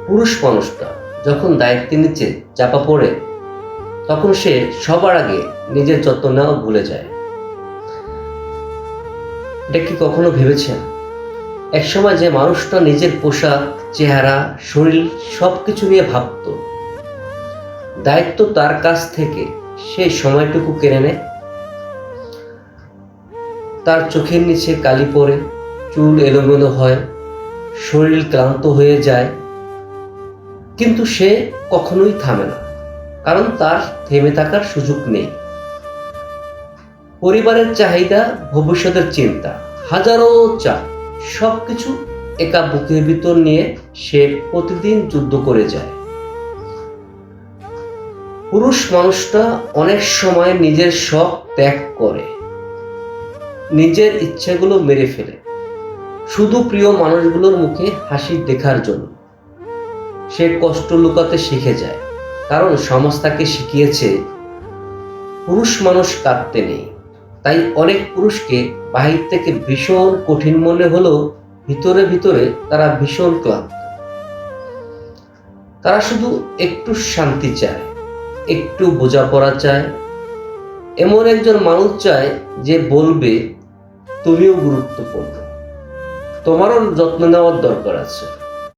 পুরুষ মানুষটা যখন দায়িত্বের নিচে চাপা পড়ে তখন সে সবার আগে নিজের যত্ন নেওয়া ভুলে যায়। এটা কি কখনো ভেবেছেন একসময় যে মানুষটা নিজের পোশাক, চেহারা, শরীর সবকিছু নিয়ে ভাবত, দায়িত্ব তার কাছ থেকে সেই সময়টুকু কেড়ে নেয়? তার চোখের নিচে কালি পড়ে, চুল এলোমেলো হয়, শরীর ক্লান্ত হয়ে যায়, কিন্তু সে কখনোই থামে না, কারণ তার থেমে থাকার সুযোগ নেই। পরিবারের চাহিদা, ভবিষ্যতের চিন্তা, হাজারো চাপ, সবকিছু একা বুকের ভিতর নিয়ে সে প্রতিদিন যুদ্ধ করে যায়। পুরুষ মানুষটা অনেক সময় নিজের শখ ত্যাগ করে, নিজের ইচ্ছাগুলো মেরে ফেলে, শুধু প্রিয় মানুষগুলোর মুখে হাসি দেখার জন্য। সে কষ্ট লুকাতে শিখে যায়, কারণ সমাজ তাকে শিখিয়েছে পুরুষ মানুষ কাঁদতে নেই। তাই অনেক পুরুষকে বাহির থেকে ভীষণ কঠিন মনে হলেও ভিতরে ভিতরে তারা ভীষণ ক্লান্ত। তারা শুধু একটু শান্তি চায়, একটু বোঝাপড়া চায়, এমন একজন মানুষ চায় যে বলবে তুমিও গুরুত্বপূর্ণ, তোমারও যত্ন নেওয়ার দরকার আছে।